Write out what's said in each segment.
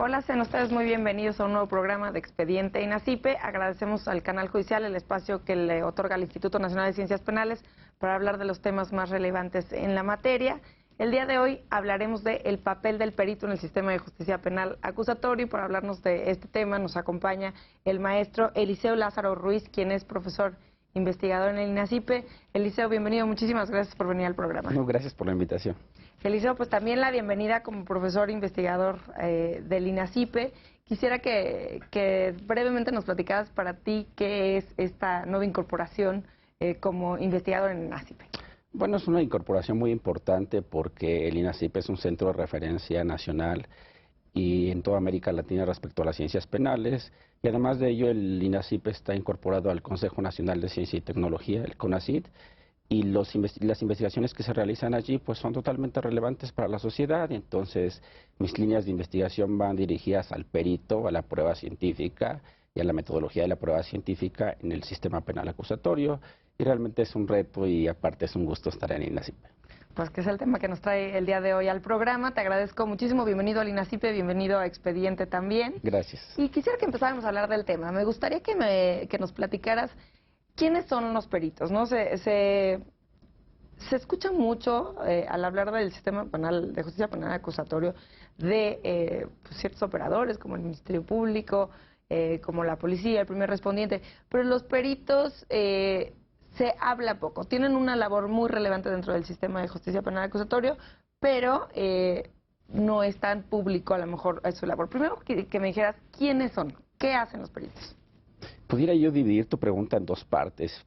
Hola, sean ustedes muy bienvenidos a un nuevo programa de Expediente INACIPE. Agradecemos al Canal Judicial el espacio que le otorga el Instituto Nacional de Ciencias Penales para hablar de los temas más relevantes en la materia. El día de hoy hablaremos del papel del perito en el sistema de justicia penal acusatorio, y para hablarnos de este tema nos acompaña el maestro Eliseo Lázaro Ruiz, quien es profesor investigador en el INACIPE. Eliseo, bienvenido, muchísimas gracias por venir al programa. No, gracias por la invitación. Eliseo, pues también la bienvenida como profesor investigador del INACIPE. Quisiera que brevemente nos platicaras para ti qué es esta nueva incorporación como investigador en el INACIPE. Bueno, es una incorporación muy importante porque el INACIPE es un centro de referencia nacional y en toda América Latina respecto a las ciencias penales, y además de ello el INACIPE está incorporado al Consejo Nacional de Ciencia y Tecnología, el CONACYT, y las investigaciones que se realizan allí pues son totalmente relevantes para la sociedad, y entonces mis líneas de investigación van dirigidas al perito, a la prueba científica y a la metodología de la prueba científica en el sistema penal acusatorio, y realmente es un reto y aparte es un gusto estar en INACIPE. Pues que es el tema que nos trae el día de hoy al programa. Te agradezco muchísimo, bienvenido al INACIPE, bienvenido a Expediente también. Gracias. Y quisiera que empezáramos a hablar del tema. Me gustaría que nos platicaras quiénes son los peritos, ¿no? Se escucha mucho al hablar del sistema penal, de justicia penal acusatorio, de pues, ciertos operadores como el Ministerio Público, como la policía, el primer respondiente, pero los peritos se habla poco. Tienen una labor muy relevante dentro del sistema de justicia penal acusatorio, pero no es tan público a lo mejor su labor. Primero que me dijeras quiénes son, qué hacen los peritos. Pudiera yo dividir tu pregunta en dos partes.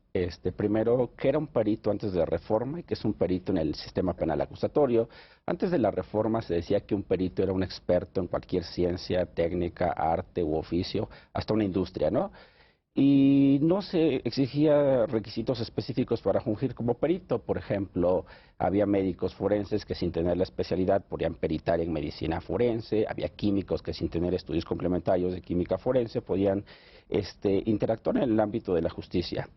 Primero, ¿qué era un perito antes de la reforma y qué es un perito en el sistema penal acusatorio? Antes de la reforma se decía que un perito era un experto en cualquier ciencia, técnica, arte u oficio, hasta una industria, ¿no? Y no se exigía requisitos específicos para fungir como perito. Por ejemplo, había médicos forenses que sin tener la especialidad podían peritar en medicina forense, había químicos que sin tener estudios complementarios de química forense podían interactuar en el ámbito de la justicia.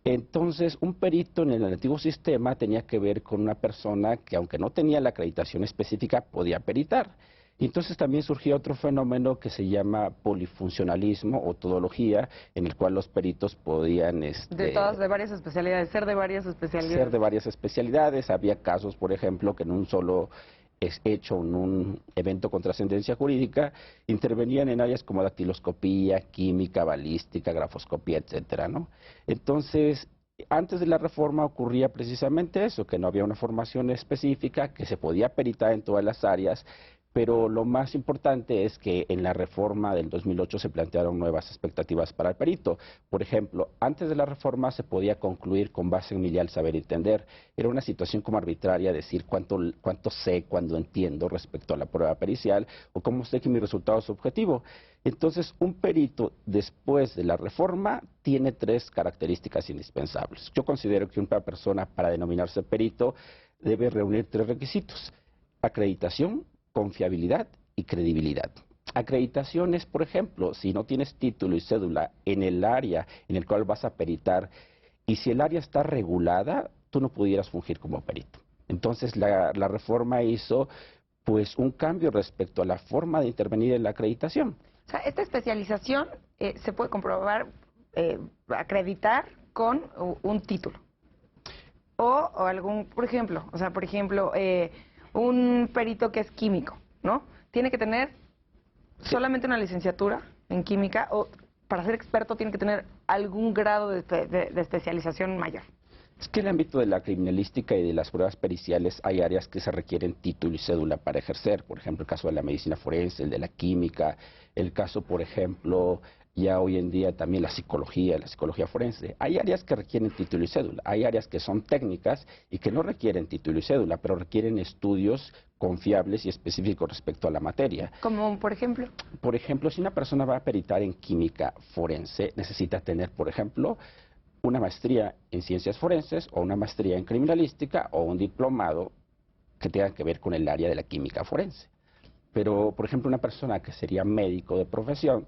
Entonces, un perito en el antiguo sistema tenía que ver con una persona que, aunque no tenía la acreditación específica, podía peritar. Y entonces también surgió otro fenómeno que se llama polifuncionalismo o todología, en el cual los peritos podían... de varias especialidades, ser de varias especialidades. Ser de varias especialidades. Había casos, por ejemplo, que en un solo hecho, en un evento con trascendencia jurídica, intervenían en áreas como dactiloscopía, química, balística, grafoscopía, etcétera, ¿no? Entonces, antes de la reforma ocurría precisamente eso, que no había una formación específica, que se podía peritar en todas las áreas, pero lo más importante es que en la reforma del 2008 se plantearon nuevas expectativas para el perito. Por ejemplo, antes de la reforma se podía concluir con base en mi leal saber y entender. Era una situación como arbitraria decir cuánto sé, cuándo entiendo respecto a la prueba pericial, o cómo sé que mi resultado es objetivo. Entonces, un perito, después de la reforma, tiene tres características indispensables. Yo considero que una persona, para denominarse perito, debe reunir tres requisitos: acreditación, confiabilidad y credibilidad. Acreditación es, por ejemplo, si no tienes título y cédula en el área en el cual vas a peritar, y si el área está regulada, tú no pudieras fungir como perito. Entonces la reforma hizo pues un cambio respecto a la forma de intervenir en la acreditación. O sea, esta especialización se puede comprobar, acreditar con un título. O algún, por ejemplo, un perito que es químico, ¿no? Tiene que tener solamente una licenciatura en química, o para ser experto tiene que tener algún grado de especialización mayor. Es que en el ámbito de la criminalística y de las pruebas periciales hay áreas que se requieren título y cédula para ejercer. Por ejemplo, el caso de la medicina forense, el de la química, el caso, por ejemplo, ya hoy en día también la psicología forense. Hay áreas que requieren título y cédula, hay áreas que son técnicas y que no requieren título y cédula, pero requieren estudios confiables y específicos respecto a la materia. ¿Como por ejemplo? Por ejemplo, si una persona va a peritar en química forense, necesita tener, por ejemplo, una maestría en ciencias forenses o una maestría en criminalística o un diplomado que tenga que ver con el área de la química forense. Pero, por ejemplo, una persona que sería médico de profesión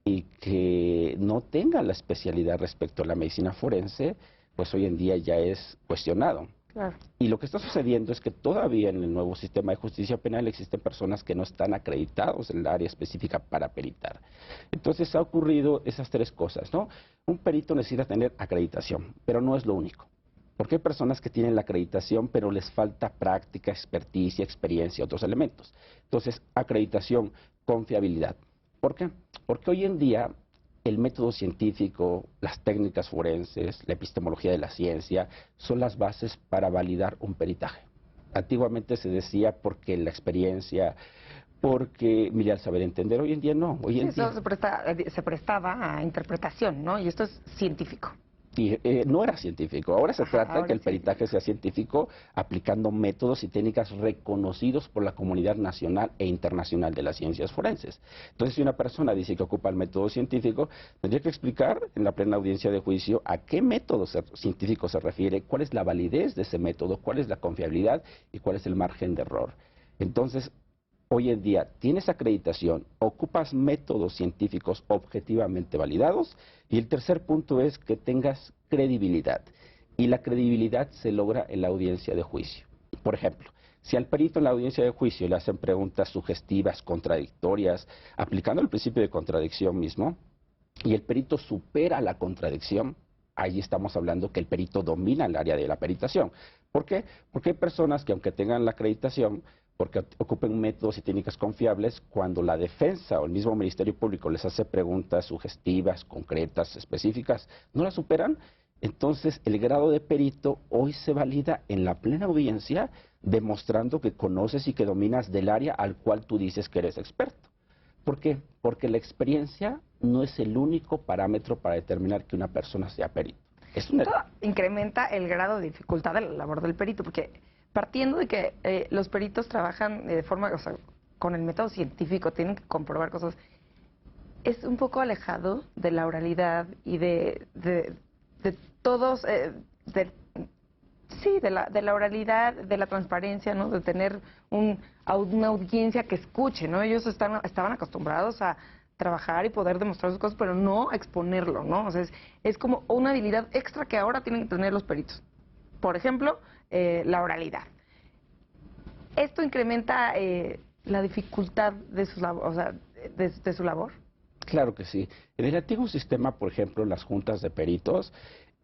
y que no tenga la especialidad respecto a la medicina forense, pues hoy en día ya es cuestionado. Claro. Y lo que está sucediendo es que todavía en el nuevo sistema de justicia penal existen personas que no están acreditados en el área específica para peritar. Entonces ha ocurrido esas tres cosas, ¿no? Un perito necesita tener acreditación, pero no es lo único. Porque hay personas que tienen la acreditación, pero les falta práctica, experticia, experiencia, otros elementos. Entonces, acreditación, confiabilidad. ¿Por qué? Porque hoy en día el método científico, las técnicas forenses, la epistemología de la ciencia, son las bases para validar un peritaje. Antiguamente se decía porque la experiencia, porque mirar al saber entender, hoy en día no. Hoy en Sí, día eso se prestaba a interpretación, ¿no? Y esto es científico. Y no era científico. Ahora se Ajá, trata ahora que el es peritaje científico. sea científico aplicando métodos y técnicas reconocidos por la comunidad nacional e internacional de las ciencias forenses. Entonces, si una persona dice que ocupa el método científico, tendría que explicar en la plena audiencia de juicio a qué método científico se refiere, cuál es la validez de ese método, cuál es la confiabilidad y cuál es el margen de error. Entonces, hoy en día tienes acreditación, ocupas métodos científicos objetivamente validados y el tercer punto es que tengas credibilidad. Y la credibilidad se logra en la audiencia de juicio. Por ejemplo, si al perito en la audiencia de juicio le hacen preguntas sugestivas, contradictorias, aplicando el principio de contradicción mismo, y el perito supera la contradicción, ahí estamos hablando que el perito domina el área de la peritación. ¿Por qué? Porque hay personas que aunque tengan la acreditación, porque ocupen métodos y técnicas confiables, cuando la defensa o el mismo Ministerio Público les hace preguntas sugestivas, concretas, específicas, no las superan, entonces el grado de perito hoy se valida en la plena audiencia, demostrando que conoces y que dominas del área al cual tú dices que eres experto. ¿Por qué? Porque la experiencia no es el único parámetro para determinar que una persona sea perito. Esto incrementa el grado de dificultad de la labor del perito, porque partiendo de que los peritos trabajan de forma, o sea, con el método científico, tienen que comprobar cosas, es un poco alejado de la oralidad y de todos, sí, de la oralidad, de la transparencia, ¿no? De tener una audiencia que escuche, ¿no? Ellos estaban acostumbrados a trabajar y poder demostrar sus cosas, pero no a exponerlo, ¿no? O sea, es como una habilidad extra que ahora tienen que tener los peritos. Por ejemplo, la oralidad. Esto incrementa la dificultad de o sea, de su labor. Claro que sí. En el antiguo sistema, por ejemplo, en las juntas de peritos,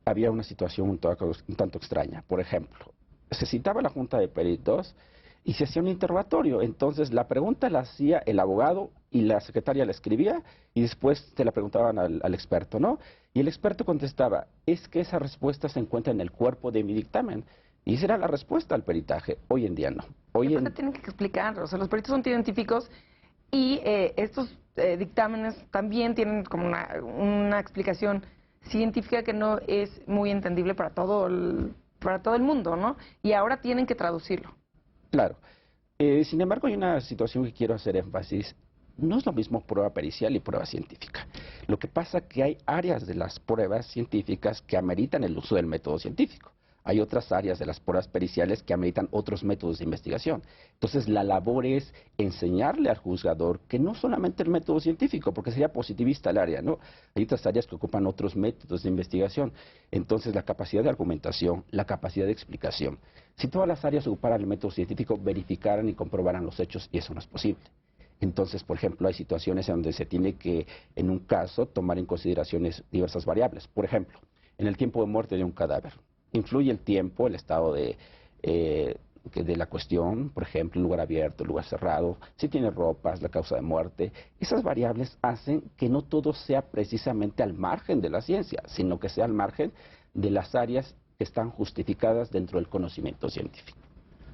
había una situación un tanto extraña. Por ejemplo, se citaba la junta de peritos y se hacía un interrogatorio. Entonces, la pregunta la hacía el abogado y la secretaria la escribía y después se la preguntaban al experto, ¿no? Y el experto contestaba, es que esa respuesta se encuentra en el cuerpo de mi dictamen. Y esa era la respuesta al peritaje. Hoy en día no. Hoy Aparte tienen que explicar, o sea, los peritos son científicos y estos dictámenes también tienen como una explicación científica que no es muy entendible para todo el mundo, ¿no? Y ahora tienen que traducirlo. Claro. Sin embargo, hay una situación que quiero hacer énfasis. No es lo mismo prueba pericial y prueba científica. Lo que pasa es que hay áreas de las pruebas científicas que ameritan el uso del método científico. Hay otras áreas de las pruebas periciales que ameritan otros métodos de investigación. Entonces, la labor es enseñarle al juzgador que no solamente el método científico, porque sería positivista el área, ¿no? Hay otras áreas que ocupan otros métodos de investigación. Entonces, la capacidad de argumentación, la capacidad de explicación. Si todas las áreas ocuparan el método científico, verificaran y comprobaran los hechos, y eso no es posible. Entonces, por ejemplo, hay situaciones en donde se tiene que, en un caso, tomar en consideraciones diversas variables. Por ejemplo, en el tiempo de muerte de un cadáver. Influye el tiempo, el estado de la cuestión, por ejemplo, lugar abierto, lugar cerrado, si tiene ropas, la causa de muerte. Esas variables hacen que no todo sea precisamente al margen de la ciencia, sino que sea al margen de las áreas que están justificadas dentro del conocimiento científico.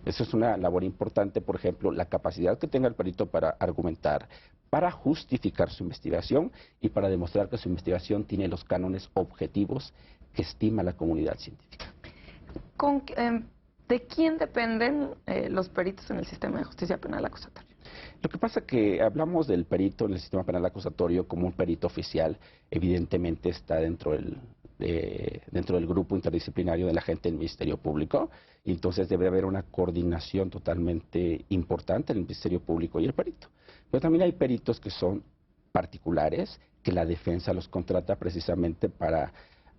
Eso es una labor importante, por ejemplo, la capacidad que tenga el perito para argumentar, para justificar su investigación y para demostrar que su investigación tiene los cánones objetivos que estima la comunidad científica. ¿De quién dependen los peritos en el sistema de justicia penal acusatorio? Lo que pasa es que hablamos del perito en el sistema penal acusatorio como un perito oficial, evidentemente está dentro del grupo interdisciplinario de la gente del Ministerio Público, y entonces debe haber una coordinación totalmente importante entre el Ministerio Público y el perito. Pero también hay peritos que son particulares, que la defensa los contrata precisamente para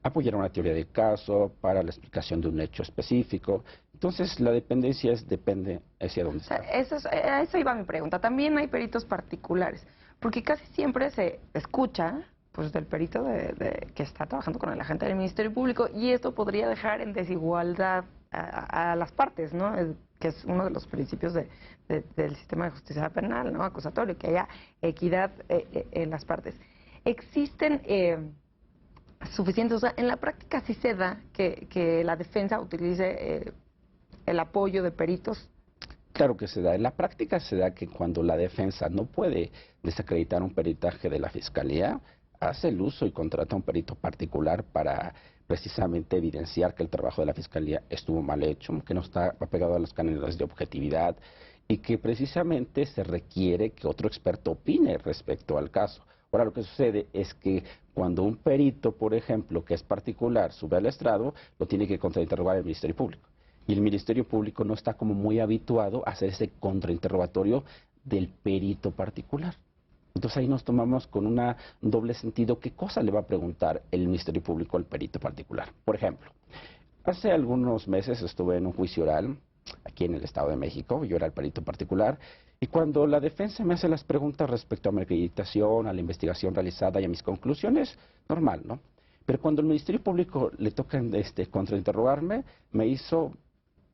apoyar una teoría de caso, para la explicación de un hecho específico. Entonces, la dependencia depende hacia dónde O sea, está. a eso iba mi pregunta. También hay peritos particulares, porque casi siempre se escucha pues del perito que está trabajando con el agente del Ministerio Público y esto podría dejar en desigualdad a las partes, ¿no? Que es uno de los principios del sistema de justicia penal, ¿no? Acusatorio, que haya equidad en las partes. Existen suficientes, o sea, en la práctica sí se da que la defensa utilice el apoyo de peritos. Claro que se da. En la práctica se da que cuando la defensa no puede desacreditar un peritaje de la Fiscalía, hace el uso y contrata a un perito particular para precisamente evidenciar que el trabajo de la Fiscalía estuvo mal hecho, que no está apegado a los cánones de objetividad y que precisamente se requiere que otro experto opine respecto al caso. Ahora, lo que sucede es que cuando un perito, por ejemplo, que es particular, sube al estrado, lo tiene que contrainterrogar el Ministerio Público. Y el Ministerio Público no está como muy habituado a hacer ese contrainterrogatorio del perito particular. Entonces ahí nos tomamos con un doble sentido. ¿Qué cosa le va a preguntar el Ministerio Público al perito particular? Por ejemplo, hace algunos meses estuve en un juicio oral aquí en el Estado de México, yo era el perito particular, y cuando la defensa me hace las preguntas respecto a mi acreditación, a la investigación realizada y a mis conclusiones, normal, ¿no? Pero cuando el Ministerio Público le toca contrainterrogarme, me hizo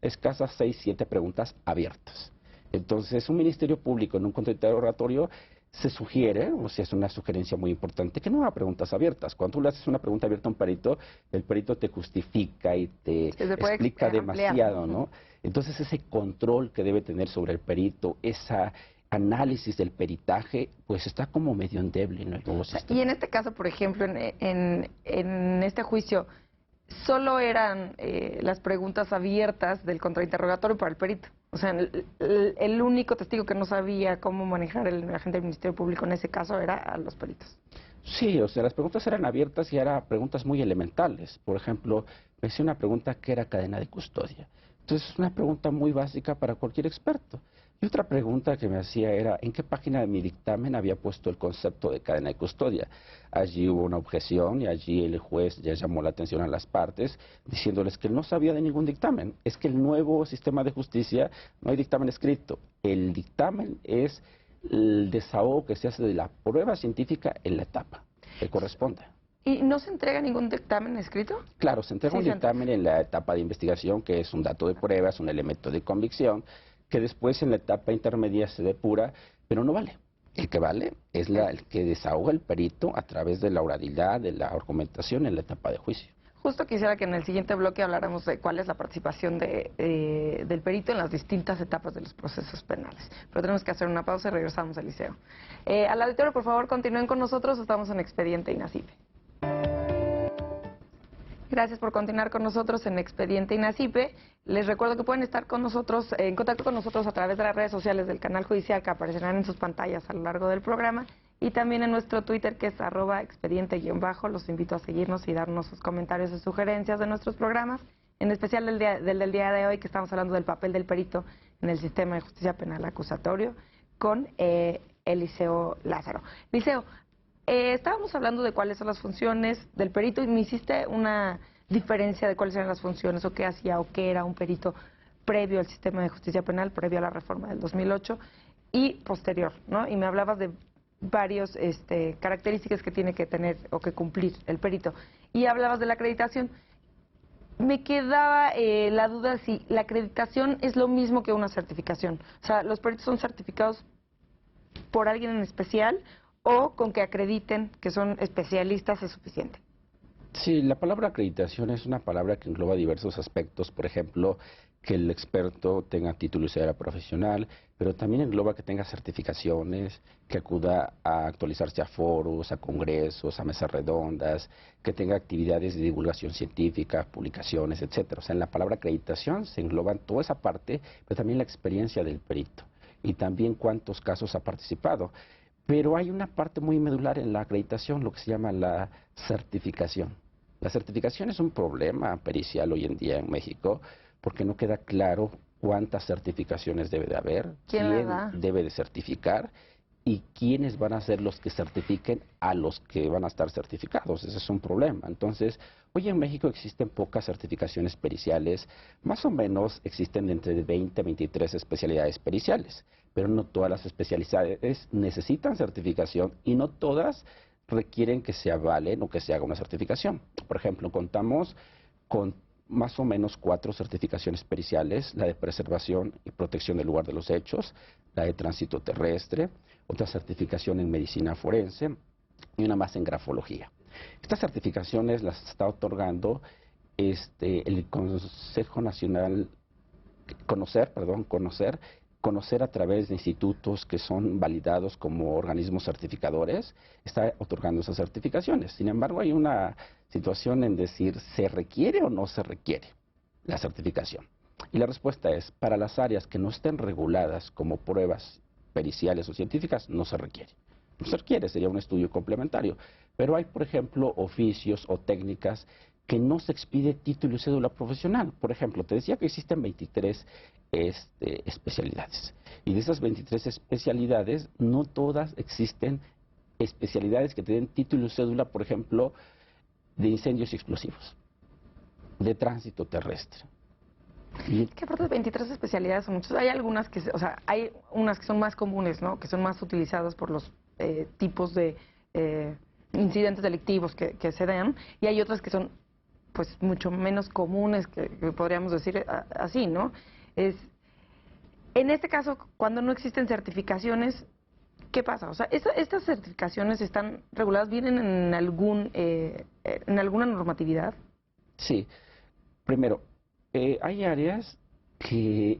escasas 6, 7 preguntas abiertas. Entonces, un Ministerio Público en un contrainterrogatorio se sugiere, o sea, es una sugerencia muy importante, que no haga preguntas abiertas. Cuando tú le haces una pregunta abierta a un perito, el perito te justifica y te explica demasiado, ¿no? Entonces, ese control que debe tener sobre el perito, ese análisis del peritaje, pues está como medio endeble en el nuevo sistema. Y en este caso, por ejemplo, en este juicio, solo eran las preguntas abiertas del contrainterrogatorio para el perito. O sea, el único testigo que no sabía cómo manejar el agente del Ministerio Público en ese caso era a los peritos. Sí, o sea, las preguntas eran abiertas y eran preguntas muy elementales. Por ejemplo, me hacía una pregunta que era cadena de custodia. Entonces, es una pregunta muy básica para cualquier experto. Y otra pregunta que me hacía era, ¿en qué página de mi dictamen había puesto el concepto de cadena de custodia? Allí hubo una objeción y allí el juez ya llamó la atención a las partes, diciéndoles que él no sabía de ningún dictamen. Es que el nuevo sistema de justicia no hay dictamen escrito. El dictamen es el desahogo que se hace de la prueba científica en la etapa que corresponde. ¿Y no se entrega ningún dictamen escrito? Claro, se entrega un dictamen en la etapa de investigación, que es un dato de prueba, es un elemento de convicción, que después en la etapa intermedia se depura, pero no vale. El que vale es el que desahoga el perito a través de la oralidad, de la argumentación en la etapa de juicio. Justo quisiera que en el siguiente bloque habláramos de cuál es la participación del perito en las distintas etapas de los procesos penales. Pero tenemos que hacer una pausa y regresamos al liceo. Al auditorio, por favor, continúen con nosotros. Estamos en Expediente INACIPE. Gracias por continuar con nosotros en Expediente INACIPE. Les recuerdo que pueden estar con nosotros, en contacto con nosotros a través de las redes sociales del canal judicial que aparecerán en sus pantallas a lo largo del programa y también en nuestro Twitter que es @expediente_. Los invito a seguirnos y darnos sus comentarios y sugerencias de nuestros programas, en especial del día de hoy que estamos hablando del papel del perito en el sistema de justicia penal acusatorio con Eliseo Lázaro. Eliseo, estábamos hablando de cuáles son las funciones del perito y me hiciste una diferencia de cuáles eran las funciones o qué hacía o qué era un perito previo al sistema de justicia penal, previo a la reforma del 2008 y posterior, ¿no? Y me hablabas de varias características que tiene que tener o que cumplir el perito. Y hablabas de la acreditación. Me quedaba la duda si la acreditación es lo mismo que una certificación. O sea, ¿los peritos son certificados por alguien en especial o con que acrediten que son especialistas es suficiente? Sí, la palabra acreditación es una palabra que engloba diversos aspectos. Por ejemplo, que el experto tenga título y cédula profesional, pero también engloba que tenga certificaciones, que acuda a actualizarse a foros, a congresos, a mesas redondas, que tenga actividades de divulgación científica, publicaciones, etcétera. O sea, en la palabra acreditación se engloban toda esa parte, pero también la experiencia del perito y también cuántos casos ha participado. Pero hay una parte muy medular en la acreditación, lo que se llama la certificación. La certificación es un problema pericial hoy en día en México porque no queda claro cuántas certificaciones debe de haber, ¿Quién la da? debe de certificar y quiénes van a ser los que certifiquen a los que van a estar certificados. Ese es un problema. Entonces, hoy en México existen pocas certificaciones periciales, más o menos existen entre 20 a 23 especialidades periciales, pero no todas las especialidades necesitan certificación y no todas requieren que se avalen o que se haga una certificación. Por ejemplo, contamos con más o menos 4 certificaciones periciales: la de preservación y protección del lugar de los hechos, la de tránsito terrestre, otra certificación en medicina forense y una más en grafología. Estas certificaciones las está otorgando el Consejo Nacional, conocer a través de institutos que son validados como organismos certificadores, está otorgando esas certificaciones. Sin embargo, hay una situación en decir, ¿se requiere o no se requiere la certificación? Y la respuesta es, para las áreas que no estén reguladas como pruebas periciales o científicas, no se requiere. No se requiere, sería un estudio complementario. Pero hay, por ejemplo, oficios o técnicas que no se expide título y cédula profesional. Por ejemplo, te decía que existen 23 especialidades. Y de esas 23 especialidades, no todas existen especialidades que te den título y cédula, por ejemplo, de incendios y explosivos, de tránsito terrestre. Es que aparte de 23 especialidades son muchas. Hay algunas que, o sea, hay unas que son más comunes, ¿no? Que son más utilizadas por los tipos de incidentes delictivos que se dan, y hay otras que son, pues, mucho menos comunes, que podríamos decir así, ¿no? En este caso, cuando no existen certificaciones, ¿qué pasa? O sea, estas certificaciones están reguladas, ¿vienen en en alguna normatividad? Sí. Primero, hay áreas que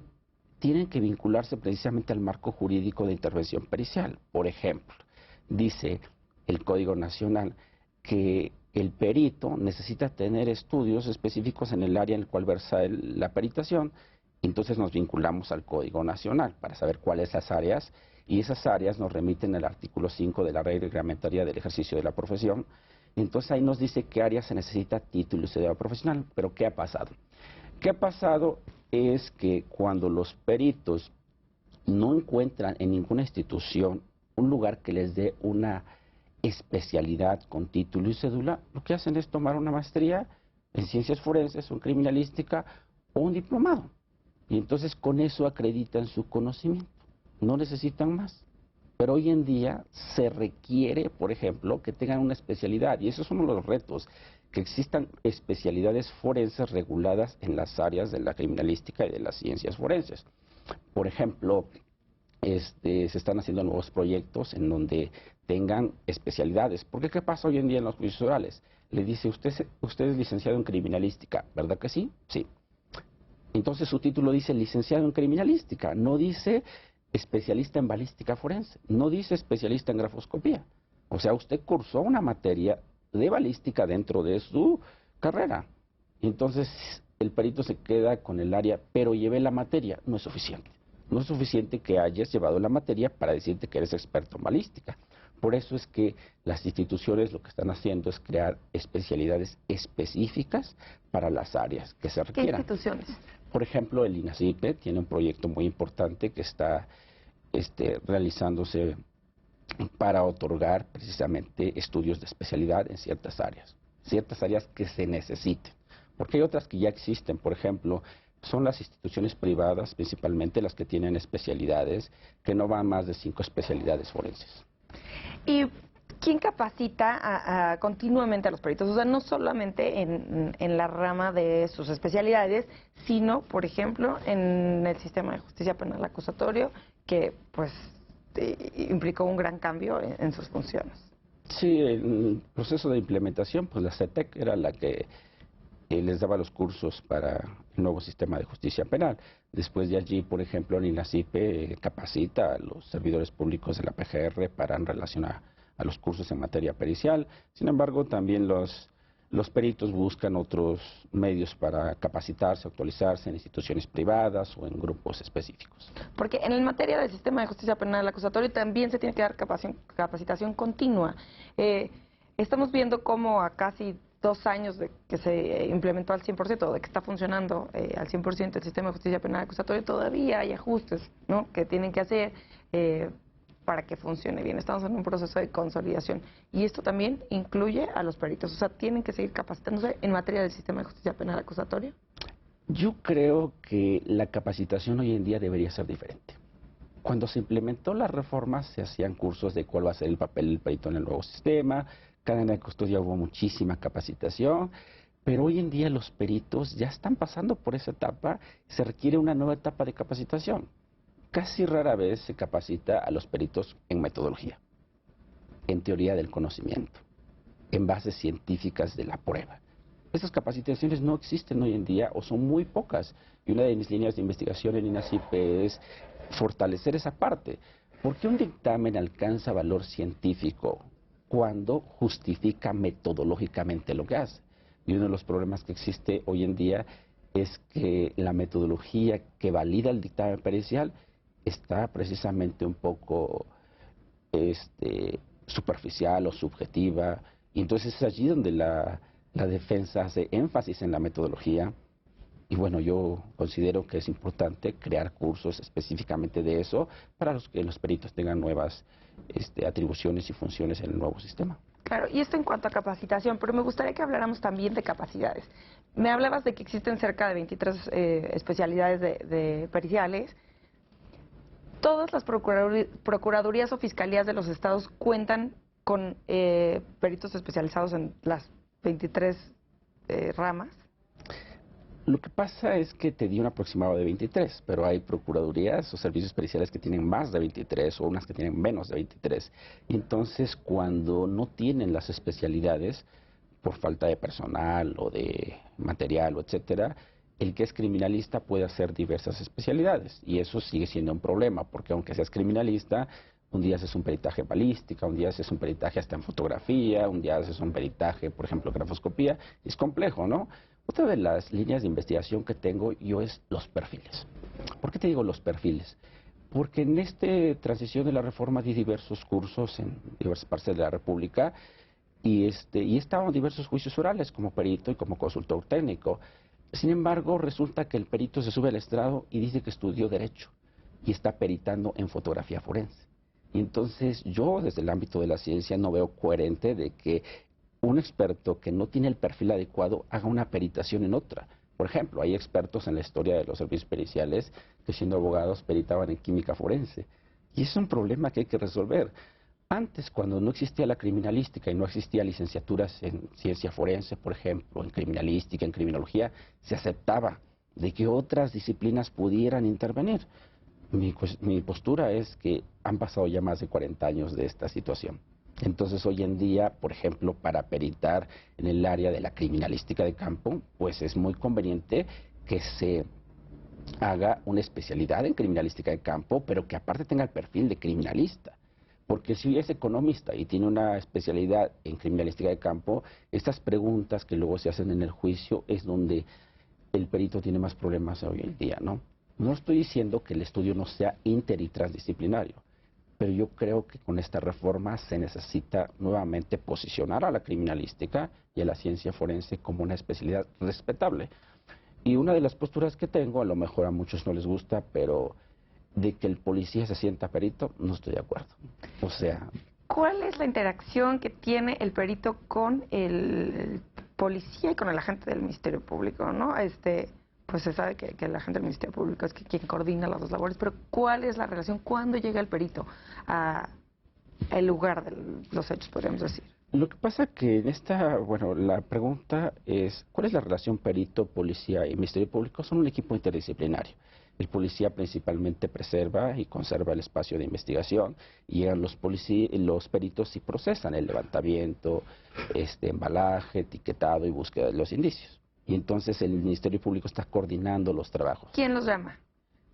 tienen que vincularse precisamente al marco jurídico de intervención pericial. Por ejemplo, dice el Código Nacional que el perito necesita tener estudios específicos en el área en el cual versa la peritación. Entonces nos vinculamos al Código Nacional para saber cuáles esas áreas, y esas áreas nos remiten al artículo 5 de la Ley Reglamentaria del Ejercicio de la Profesión. Entonces ahí nos dice qué área se necesita título y cédula profesional. Pero ¿qué ha pasado? ¿Qué ha pasado? Es que cuando los peritos no encuentran en ninguna institución un lugar que les dé una especialidad con título y cédula, lo que hacen es tomar una maestría en ciencias forenses o en criminalística o un diplomado. Y entonces con eso acreditan su conocimiento. No necesitan más. Pero hoy en día se requiere, por ejemplo, que tengan una especialidad. Y eso es uno de los retos, que existan especialidades forenses reguladas en las áreas de la criminalística y de las ciencias forenses. Por ejemplo, se están haciendo nuevos proyectos en donde tengan especialidades. Porque ¿qué pasa hoy en día en los juicios orales? Le dice, usted es licenciado en criminalística, ¿verdad que sí? Sí. Entonces su título dice licenciado en criminalística, no dice especialista en balística forense, no dice especialista en grafoscopía. O sea, usted cursó una materia de balística dentro de su carrera. Entonces el perito se queda con el área, pero llevé la materia. No es suficiente. No es suficiente que hayas llevado la materia para decirte que eres experto en balística. Por eso es que las instituciones lo que están haciendo es crear especialidades específicas para las áreas que se requieran. ¿Qué instituciones? Por ejemplo, el INACIPE tiene un proyecto muy importante que está realizándose para otorgar precisamente estudios de especialidad en ciertas áreas que se necesiten. Porque hay otras que ya existen. Por ejemplo, son las instituciones privadas, principalmente las que tienen especialidades, que no van más de 5 especialidades forenses. ¿Y quién capacita continuamente a los peritos? O sea, no solamente en la rama de sus especialidades, sino, por ejemplo, en el sistema de justicia penal acusatorio, que pues implicó un gran cambio en sus funciones. Sí, el proceso de implementación, pues la CETEC era la que les daba los cursos para el nuevo sistema de justicia penal. Después de allí, por ejemplo, el INACIPE capacita a los servidores públicos de la PGR en relación a los cursos en materia pericial. Sin embargo, también los peritos buscan otros medios para capacitarse, actualizarse en instituciones privadas o en grupos específicos. Porque en materia del sistema de justicia penal acusatorio también se tiene que dar capacitación continua. Estamos viendo cómo a casi 2 años de que se implementó al 100%, de que está funcionando al 100% el sistema de justicia penal acusatorio, todavía hay ajustes, ¿no?, que tienen que hacer. para que funcione bien. Estamos en un proceso de consolidación y esto también incluye a los peritos. O sea, tienen que seguir capacitándose en materia del sistema de justicia penal acusatoria. Yo creo que la capacitación hoy en día debería ser diferente. Cuando se implementó la reforma se hacían cursos de cuál va a ser el papel del perito en el nuevo sistema, cadena de custodia hubo muchísima capacitación, pero hoy en día los peritos ya están pasando por esa etapa, se requiere una nueva etapa de capacitación. Casi rara vez se capacita a los peritos en metodología, en teoría del conocimiento, en bases científicas de la prueba. Estas capacitaciones no existen hoy en día o son muy pocas. Y una de mis líneas de investigación en INACIPE es fortalecer esa parte. ¿Por qué un dictamen alcanza valor científico cuando justifica metodológicamente lo que hace? Y uno de los problemas que existe hoy en día es que la metodología que valida el dictamen pericial está precisamente un poco superficial o subjetiva, y entonces es allí donde la defensa hace énfasis en la metodología. Y bueno, yo considero que es importante crear cursos específicamente de eso para que los peritos tengan nuevas atribuciones y funciones en el nuevo sistema. Claro, y esto en cuanto a capacitación, pero me gustaría que habláramos también de capacidades. Me hablabas de que existen cerca de 23 especialidades de periciales. Todas las procuradurías o fiscalías de los estados cuentan con peritos especializados en las 23 ramas. Lo que pasa es que te di un aproximado de 23, pero hay procuradurías o servicios periciales que tienen más de 23 o unas que tienen menos de 23. Y entonces, cuando no tienen las especialidades, por falta de personal o de material o etcétera, el que es criminalista puede hacer diversas especialidades. Y eso sigue siendo un problema, porque aunque seas criminalista, un día haces un peritaje balística, un día haces un peritaje hasta en fotografía, un día haces un peritaje, por ejemplo, grafoscopía. Es complejo, ¿no? Otra de las líneas de investigación que tengo yo es los perfiles. ¿Por qué te digo los perfiles? Porque en esta transición de la reforma di diversos cursos en diversas partes de la República y estaban diversos juicios orales como perito y como consultor técnico. Sin embargo, resulta que el perito se sube al estrado y dice que estudió Derecho y está peritando en fotografía forense. Y entonces yo, desde el ámbito de la ciencia, no veo coherente de que un experto que no tiene el perfil adecuado haga una peritación en otra. Por ejemplo, hay expertos en la historia de los servicios periciales que siendo abogados peritaban en química forense. Y es un problema que hay que resolver. Antes, cuando no existía la criminalística y no existía licenciaturas en ciencia forense, por ejemplo, en criminalística, en criminología, se aceptaba de que otras disciplinas pudieran intervenir. Mi postura es que han pasado ya más de 40 años de esta situación. Entonces, hoy en día, por ejemplo, para peritar en el área de la criminalística de campo, pues es muy conveniente que se haga una especialidad en criminalística de campo, pero que aparte tenga el perfil de criminalista. Porque si es economista y tiene una especialidad en criminalística de campo, estas preguntas que luego se hacen en el juicio es donde el perito tiene más problemas hoy en día, ¿no? No estoy diciendo que el estudio no sea inter y transdisciplinario, pero yo creo que con esta reforma se necesita nuevamente posicionar a la criminalística y a la ciencia forense como una especialidad respetable. Y una de las posturas que tengo, a lo mejor a muchos no les gusta, pero de que el policía se sienta perito, no estoy de acuerdo. O sea... ¿Cuál es la interacción que tiene el perito con el policía y con el agente del Ministerio Público, ¿no? Pues se sabe que el agente del Ministerio Público es quien coordina las dos labores, pero ¿cuál es la relación? ¿Cuándo llega el perito al lugar de los hechos, podríamos decir? Lo que pasa que en la pregunta es, ¿cuál es la relación perito, policía y Ministerio Público? Son un equipo interdisciplinario. El policía principalmente preserva y conserva el espacio de investigación y llegan los peritos y procesan el levantamiento, embalaje, etiquetado y búsqueda de los indicios. Y entonces el Ministerio Público está coordinando los trabajos. ¿Quién los llama?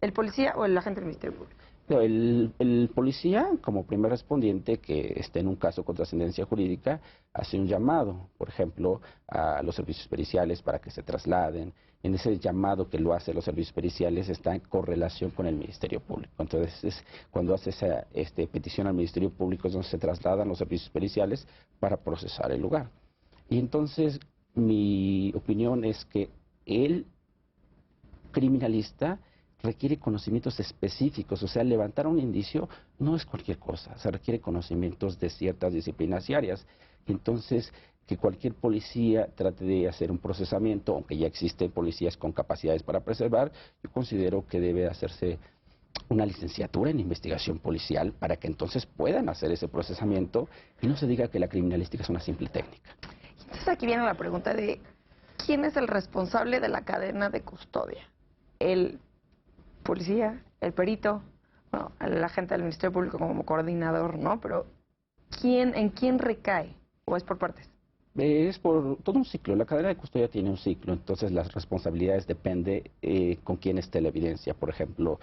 ¿El policía o el agente del Ministerio Público? El policía, como primer respondiente que esté en un caso con trascendencia jurídica, hace un llamado, por ejemplo, a los servicios periciales para que se trasladen. En ese llamado que lo hace los servicios periciales está en correlación con el Ministerio Público. Entonces, cuando hace esa petición al Ministerio Público es donde se trasladan los servicios periciales para procesar el lugar. Y entonces, mi opinión es que el criminalista requiere conocimientos específicos, o sea, levantar un indicio no es cualquier cosa, se requiere conocimientos de ciertas disciplinas y áreas. Entonces, que cualquier policía trate de hacer un procesamiento, aunque ya existen policías con capacidades para preservar, yo considero que debe hacerse una licenciatura en investigación policial para que entonces puedan hacer ese procesamiento y no se diga que la criminalística es una simple técnica. Entonces aquí viene la pregunta de ¿quién es el responsable de la cadena de custodia? ¿El policía, el perito, bueno, el agente del Ministerio Público como coordinador, ¿no? Pero ¿en quién recae? ¿O es por partes? Es por todo un ciclo. La cadena de custodia tiene un ciclo, entonces las responsabilidades depende con quién esté la evidencia. Por ejemplo,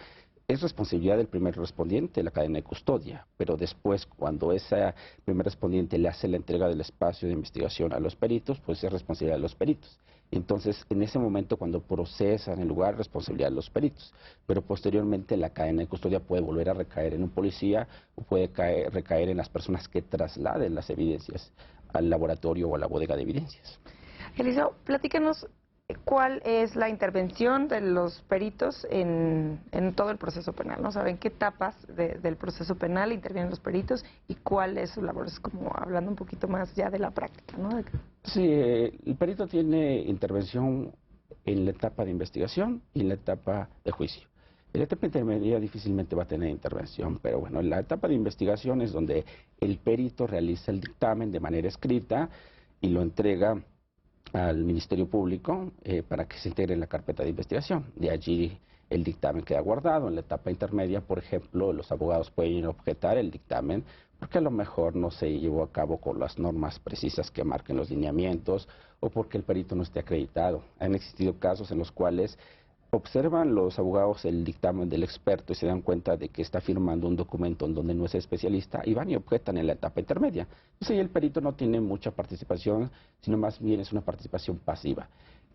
es responsabilidad del primer respondiente la cadena de custodia, pero después cuando ese primer respondiente le hace la entrega del espacio de investigación a los peritos, pues es responsabilidad de los peritos. Entonces, en ese momento, cuando procesan el lugar, responsabilidad de los peritos. Pero posteriormente la cadena de custodia puede volver a recaer en un policía o puede recaer en las personas que trasladen las evidencias al laboratorio o a la bodega de evidencias. Eliseo, platícanos cuál es la intervención de los peritos en todo el proceso penal, ¿no? ¿Saben qué etapas del proceso penal intervienen los peritos y cuál es su labor? Es como hablando un poquito más ya de la práctica, ¿no? Sí, el perito tiene intervención en la etapa de investigación y en la etapa de juicio. En la etapa intermedia difícilmente va a tener intervención, pero bueno, en la etapa de investigación es donde el perito realiza el dictamen de manera escrita y lo entrega al Ministerio Público para que se integre en la carpeta de investigación. De allí el dictamen queda guardado. En la etapa intermedia, por ejemplo, los abogados pueden objetar el dictamen porque a lo mejor no se llevó a cabo con las normas precisas que marquen los lineamientos o porque el perito no esté acreditado. Han existido casos en los cuales observan los abogados el dictamen del experto y se dan cuenta de que está firmando un documento en donde no es especialista y van y objetan en la etapa intermedia. Entonces ahí el perito no tiene mucha participación, sino más bien es una participación pasiva.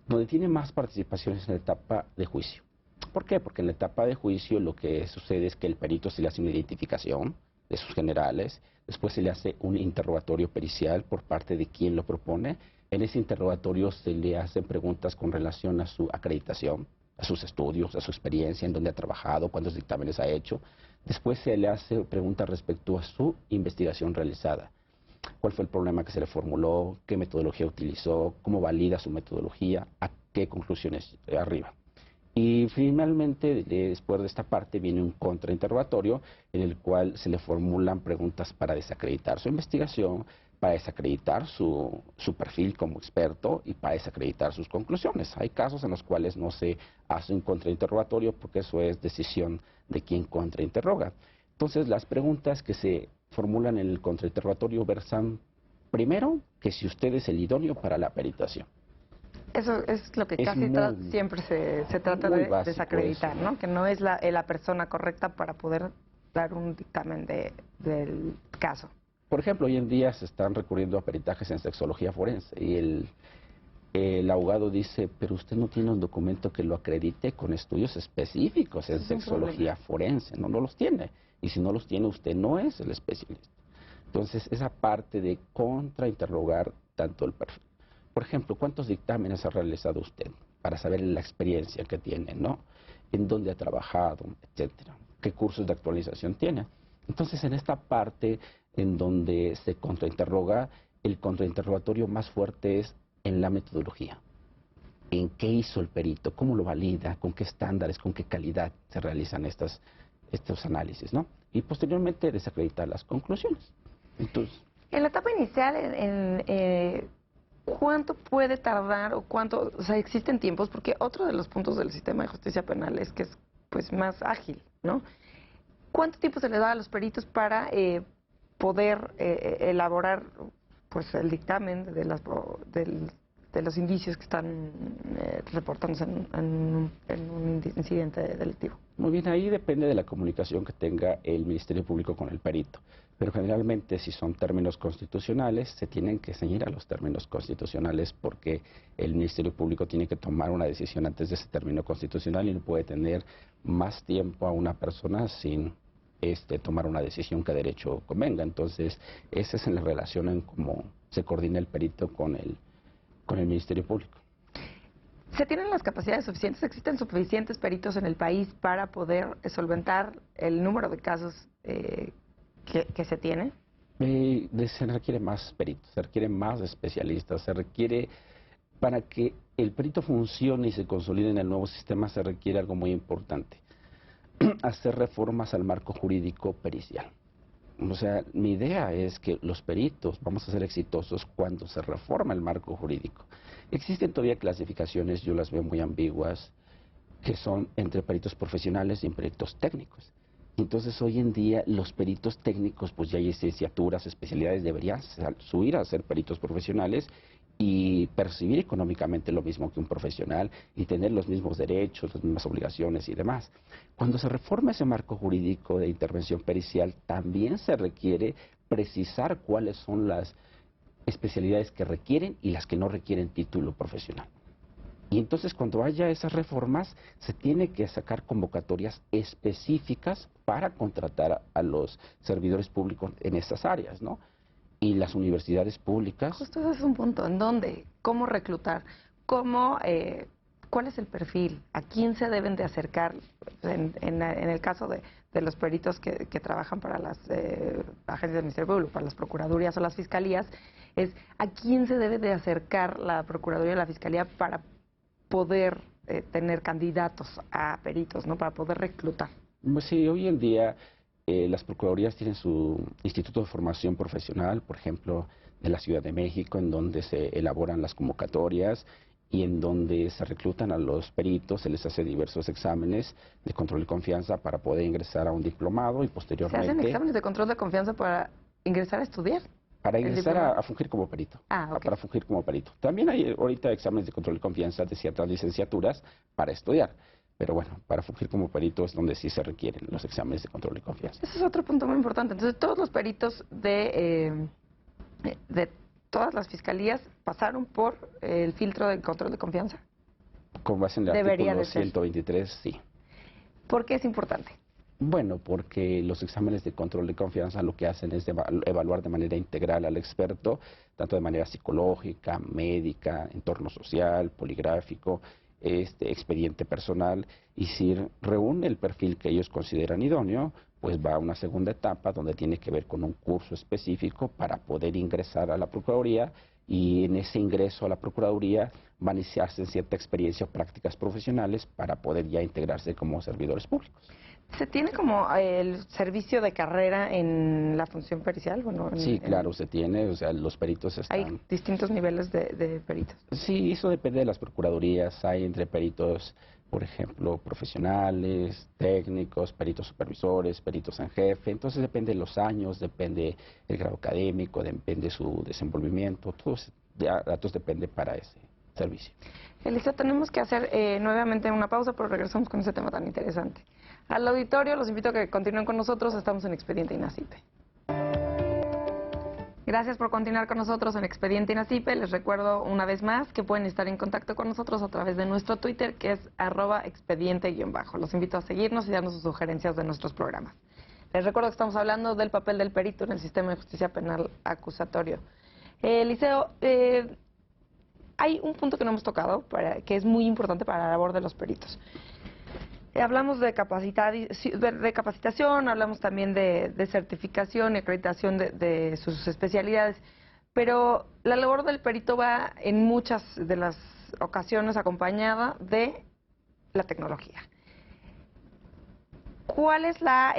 Donde tiene más participación es en la etapa de juicio. ¿Por qué? Porque en la etapa de juicio lo que sucede es que el perito se le hace una identificación de sus generales, después se le hace un interrogatorio pericial por parte de quien lo propone. En ese interrogatorio se le hacen preguntas con relación a su acreditación, a sus estudios, a su experiencia, en dónde ha trabajado, cuántos dictámenes ha hecho. Después se le hace preguntas respecto a su investigación realizada. ¿Cuál fue el problema que se le formuló? ¿Qué metodología utilizó? ¿Cómo valida su metodología? ¿A qué conclusiones arriba? Y finalmente, después de esta parte, viene un contrainterrogatorio en el cual se le formulan preguntas para desacreditar su investigación, para desacreditar su perfil como experto y para desacreditar sus conclusiones. Hay casos en los cuales no se hace un contrainterrogatorio porque eso es decisión de quien contrainterroga. Entonces, las preguntas que se formulan en el contrainterrogatorio versan, primero, que si usted es el idóneo para la peritación. Eso es lo que casi siempre se trata de desacreditar, ¿no? Que no es la persona correcta para poder dar un dictamen del caso. Por ejemplo, hoy en día se están recurriendo a peritajes en sexología forense y el abogado dice, pero usted no tiene un documento que lo acredite con estudios específicos en sexología forense, no los tiene. Y si no los tiene, usted no es el especialista. Entonces, esa parte de contrainterrogar tanto el perfil. Por ejemplo, ¿cuántos dictámenes ha realizado usted? Para saber la experiencia que tiene, ¿no? En dónde ha trabajado, etcétera. ¿Qué cursos de actualización tiene? Entonces, en esta parte en donde se contrainterroga, el contrainterrogatorio más fuerte es en la metodología. ¿En qué hizo el perito? ¿Cómo lo valida? ¿Con qué estándares? ¿Con qué calidad se realizan estos análisis, ¿no? Y posteriormente desacreditar las conclusiones. Entonces, en la etapa inicial, ¿cuánto puede tardar o cuánto, o sea, existen tiempos? Porque otro de los puntos del sistema de justicia penal es que es pues más ágil, ¿no? ¿Cuánto tiempo se le da a los peritos para poder elaborar pues el dictamen de los indicios que están reportándose en un incidente delictivo? Muy bien, ahí depende de la comunicación que tenga el Ministerio Público con el perito. Pero generalmente, si son términos constitucionales, se tienen que ceñir a los términos constitucionales porque el Ministerio Público tiene que tomar una decisión antes de ese término constitucional y no puede tener más tiempo a una persona sin tomar una decisión que a derecho convenga. Entonces, esa es en la relación en cómo se coordina el perito con el Ministerio Público. ¿Se tienen las capacidades suficientes? ¿Existen suficientes peritos en el país para poder solventar el número de casos que se tiene? Se requiere más peritos, se requiere más especialistas, se requiere, para que el perito funcione y se consolide en el nuevo sistema, se requiere algo muy importante, hacer reformas al marco jurídico pericial. O sea, mi idea es que los peritos vamos a ser exitosos cuando se reforma el marco jurídico. Existen todavía clasificaciones, yo las veo muy ambiguas, que son entre peritos profesionales y peritos técnicos. Entonces, hoy en día, los peritos técnicos, pues ya hay licenciaturas, especialidades, deberían subir a ser peritos profesionales y percibir económicamente lo mismo que un profesional y tener los mismos derechos, las mismas obligaciones y demás. Cuando se reforma ese marco jurídico de intervención pericial, también se requiere precisar cuáles son las especialidades que requieren y las que no requieren título profesional. Y entonces cuando haya esas reformas, se tiene que sacar convocatorias específicas para contratar a los servidores públicos en esas áreas, ¿no? Y las universidades públicas. Justo ese es un punto. ¿En dónde? ¿Cómo reclutar? ¿Cómo, cuál es el perfil? ¿A quién se deben de acercar? En el caso de los peritos que trabajan para las agencias del Ministerio Público, para las procuradurías o las fiscalías, es ¿a quién se debe de acercar la Procuraduría o la Fiscalía para poder tener candidatos a peritos, ¿no? Para poder reclutar? Pues sí, hoy en día las procuradurías tienen su instituto de formación profesional, por ejemplo, de la Ciudad de México, en donde se elaboran las convocatorias y en donde se reclutan a los peritos, se les hace diversos exámenes de control de confianza para poder ingresar a un diplomado y posteriormente... ¿Se hacen exámenes de control de confianza para ingresar a estudiar? Para ingresar a fungir como perito. Okay. Para fungir como perito. También hay ahorita exámenes de control de confianza de ciertas licenciaturas para estudiar. Pero bueno, para fungir como perito es donde sí se requieren los exámenes de control de confianza. Ese es otro punto muy importante. Entonces, todos los peritos de todas las fiscalías pasaron por el filtro de control de confianza. Con base en el artículo 123, sí. ¿Por qué es importante? Bueno, porque los exámenes de control de confianza lo que hacen es evaluar de manera integral al experto, tanto de manera psicológica, médica, entorno social, poligráfico, expediente personal, y si reúne el perfil que ellos consideran idóneo, pues va a una segunda etapa donde tiene que ver con un curso específico para poder ingresar a la Procuraduría, y en ese ingreso a la Procuraduría van a iniciarse cierta experiencia o prácticas profesionales para poder ya integrarse como servidores públicos. ¿Se tiene como el servicio de carrera en la función pericial? Bueno, sí, claro, se tiene, o sea, los peritos están... Hay distintos niveles de peritos. Sí, eso depende de las procuradurías. Hay entre peritos, por ejemplo, profesionales, técnicos, peritos supervisores, peritos en jefe. Entonces depende de los años, depende el grado académico, depende su desenvolvimiento. Todos los datos depende para ese servicio. Elisa, tenemos que hacer nuevamente una pausa, pero regresamos con ese tema tan interesante. Al auditorio los invito a que continúen con nosotros, estamos en Expediente INACIPE. Gracias por continuar con nosotros en Expediente INACIPE. Les recuerdo una vez más que pueden estar en contacto con nosotros a través de nuestro Twitter, que es @expediente_. Los invito a seguirnos y darnos sus sugerencias de nuestros programas. Les recuerdo que estamos hablando del papel del perito en el sistema de justicia penal acusatorio. Eliseo, hay un punto que no hemos tocado, que es muy importante para la labor de los peritos. Hablamos de capacitación, hablamos también de certificación y acreditación de sus especialidades, pero la labor del perito va en muchas de las ocasiones acompañada de la tecnología. ¿Cuál es la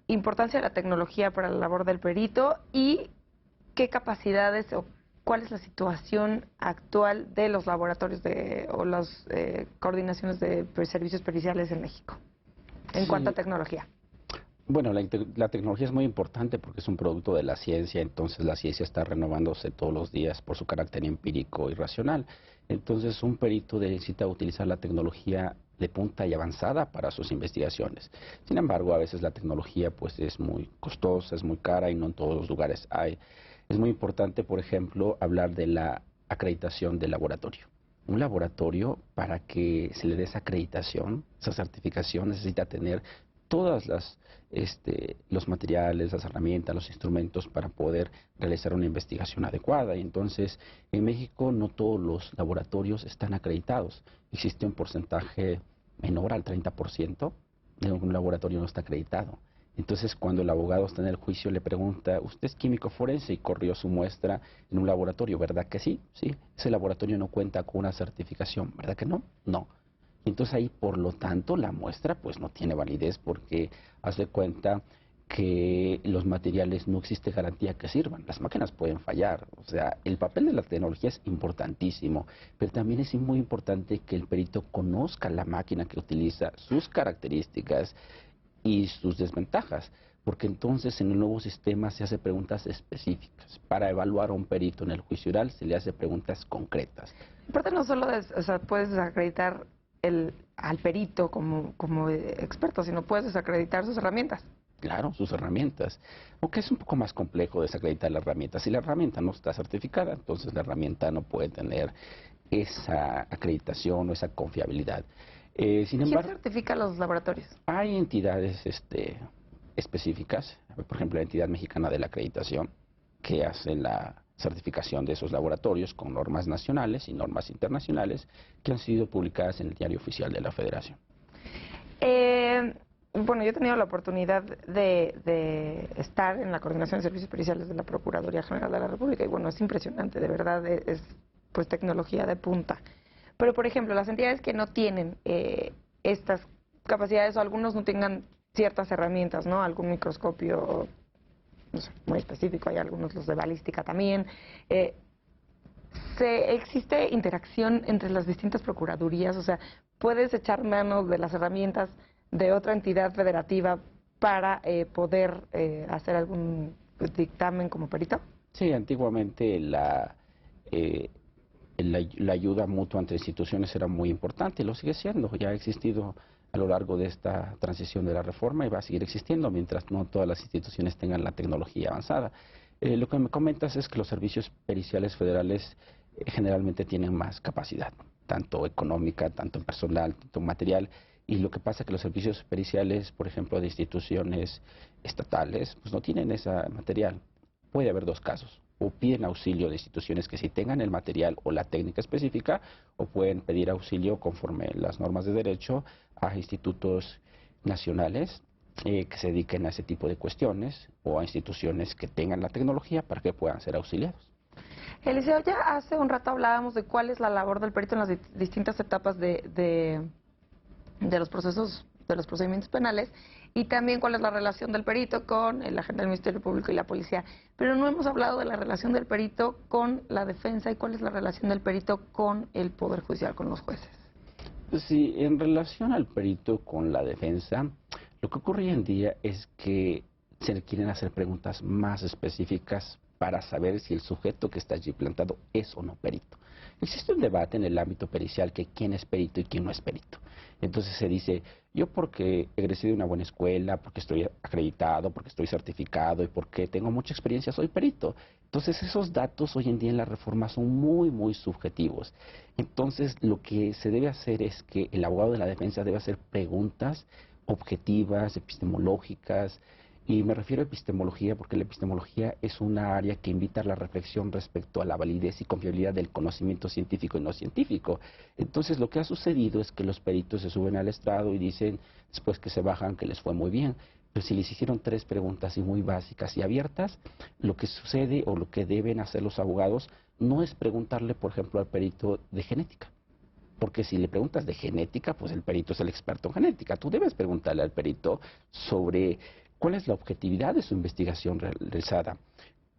importancia de la tecnología para la labor del perito y qué capacidades o cuál es la situación actual de los laboratorios o las coordinaciones de servicios periciales en México en cuanto a tecnología? Bueno, la tecnología es muy importante porque es un producto de la ciencia, entonces la ciencia está renovándose todos los días por su carácter empírico y racional. Entonces un perito necesita utilizar la tecnología de punta y avanzada para sus investigaciones. Sin embargo, a veces la tecnología pues es muy costosa, es muy cara y no en todos los lugares hay. Es muy importante, por ejemplo, hablar de la acreditación del laboratorio. Un laboratorio, para que se le dé esa acreditación, esa certificación, necesita tener todas los materiales, las herramientas, los instrumentos para poder realizar una investigación adecuada. Y entonces, en México no todos los laboratorios están acreditados. Existe un porcentaje menor al 30% de un laboratorio no está acreditado. Entonces, cuando el abogado está en el juicio, le pregunta, ¿usted es químico forense y corrió su muestra en un laboratorio? ¿Verdad que sí? Sí. Ese laboratorio no cuenta con una certificación. ¿Verdad que no? No. Entonces ahí, por lo tanto, la muestra pues no tiene validez porque haz de cuenta que los materiales no existe garantía que sirvan. Las máquinas pueden fallar. O sea, el papel de la tecnología es importantísimo, pero también es muy importante que el perito conozca la máquina que utiliza, sus características y sus desventajas, porque entonces en el nuevo sistema se hace preguntas específicas. Para evaluar a un perito en el juicio oral se le hace preguntas concretas. Aparte no solo o sea, puedes desacreditar al perito como experto, sino puedes desacreditar sus herramientas. Claro, sus herramientas. Aunque es un poco más complejo desacreditar la herramienta. Si la herramienta no está certificada, entonces la herramienta no puede tener esa acreditación o esa confiabilidad. Sin ¿Quién embargo, certifica los laboratorios? hay entidades específicas, por ejemplo, la Entidad Mexicana de la Acreditación, que hace la certificación de esos laboratorios con normas nacionales y normas internacionales que han sido publicadas en el Diario Oficial de la Federación. Bueno, yo he tenido la oportunidad de estar en la Coordinación de Servicios Periciales de la Procuraduría General de la República y bueno, es impresionante, de verdad, es pues tecnología de punta. Pero, por ejemplo, las entidades que no tienen estas capacidades o algunos no tengan ciertas herramientas, ¿no? Algún microscopio, no sé, muy específico, hay algunos, los de balística también. ¿Existe interacción entre las distintas procuradurías? O sea, ¿puedes echar manos de las herramientas de otra entidad federativa para poder hacer algún dictamen como perito? Sí, antiguamente la ayuda mutua entre instituciones era muy importante y lo sigue siendo. Ya ha existido a lo largo de esta transición de la reforma y va a seguir existiendo mientras no todas las instituciones tengan la tecnología avanzada. Lo que me comentas es que los servicios periciales federales generalmente tienen más capacidad, tanto económica, tanto en personal, tanto en material. Y lo que pasa es que los servicios periciales, por ejemplo, de instituciones estatales, pues no tienen ese material. Puede haber dos casos. O piden auxilio de instituciones que sí tengan el material o la técnica específica, o pueden pedir auxilio conforme las normas de derecho a institutos nacionales que se dediquen a ese tipo de cuestiones o a instituciones que tengan la tecnología para que puedan ser auxiliados. Eliseo, ya hace un rato hablábamos de cuál es la labor del perito en las distintas etapas de los procesos, de los procedimientos penales, y también cuál es la relación del perito con el agente del Ministerio Público y la policía. Pero no hemos hablado de la relación del perito con la defensa y cuál es la relación del perito con el Poder Judicial, con los jueces. Sí, en relación al perito con la defensa, lo que ocurre hoy en día es que se le quieren hacer preguntas más específicas para saber si el sujeto que está allí plantado es o no perito. Existe un debate en el ámbito pericial que quién es perito y quién no es perito. Entonces se dice, yo porque egresé de una buena escuela, porque estoy acreditado, porque estoy certificado y porque tengo mucha experiencia, soy perito. Entonces esos datos hoy en día en la reforma son muy, muy subjetivos. Entonces lo que se debe hacer es que el abogado de la defensa debe hacer preguntas objetivas, epistemológicas, y me refiero a epistemología porque la epistemología es una área que invita a la reflexión respecto a la validez y confiabilidad del conocimiento científico y no científico. Entonces lo que ha sucedido es que los peritos se suben al estrado y dicen, después que se bajan, que les fue muy bien. Pero si les hicieron tres preguntas y muy básicas y abiertas, lo que sucede o lo que deben hacer los abogados no es preguntarle, por ejemplo, al perito de genética. Porque si le preguntas de genética, pues el perito es el experto en genética. Tú debes preguntarle al perito sobre cuál es la objetividad de su investigación realizada,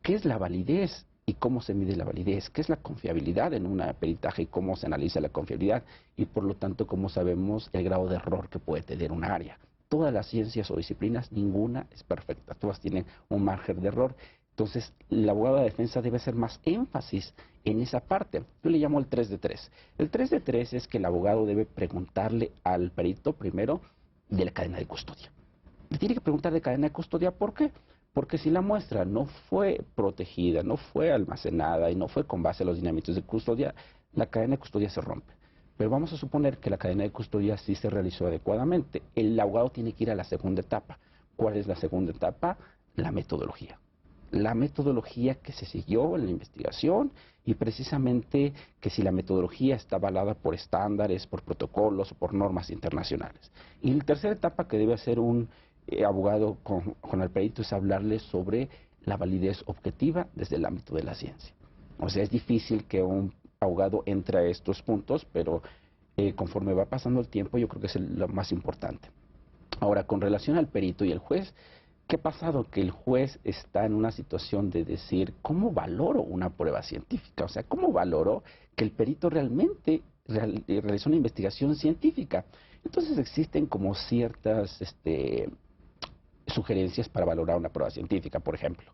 qué es la validez y cómo se mide la validez, qué es la confiabilidad en un peritaje y cómo se analiza la confiabilidad y por lo tanto cómo sabemos el grado de error que puede tener un área. Todas las ciencias o disciplinas, ninguna es perfecta, todas tienen un margen de error. Entonces, el abogado de defensa debe hacer más énfasis en esa parte. Yo le llamo el 3 de 3. El 3 de 3 es que el abogado debe preguntarle al perito primero de la cadena de custodia. Le tiene que preguntar de cadena de custodia, ¿por qué? Porque si la muestra no fue protegida, no fue almacenada y no fue con base a los lineamientos de custodia, la cadena de custodia se rompe. Pero vamos a suponer que la cadena de custodia sí se realizó adecuadamente. El abogado tiene que ir a la segunda etapa. ¿Cuál es la segunda etapa? La metodología. La metodología que se siguió en la investigación y precisamente que si la metodología está avalada por estándares, por protocolos o por normas internacionales. Y la tercera etapa que debe hacer un abogado con el perito es hablarle sobre la validez objetiva desde el ámbito de la ciencia. O sea, es difícil que un abogado entre a estos puntos, pero conforme va pasando el tiempo yo creo que es lo más importante. Ahora, con relación al perito y el juez, ¿qué ha pasado? Que el juez está en una situación de decir, ¿cómo valoro una prueba científica? O sea, ¿cómo valoro que el perito realmente realizó una investigación científica? Entonces existen como ciertas sugerencias para valorar una prueba científica, por ejemplo,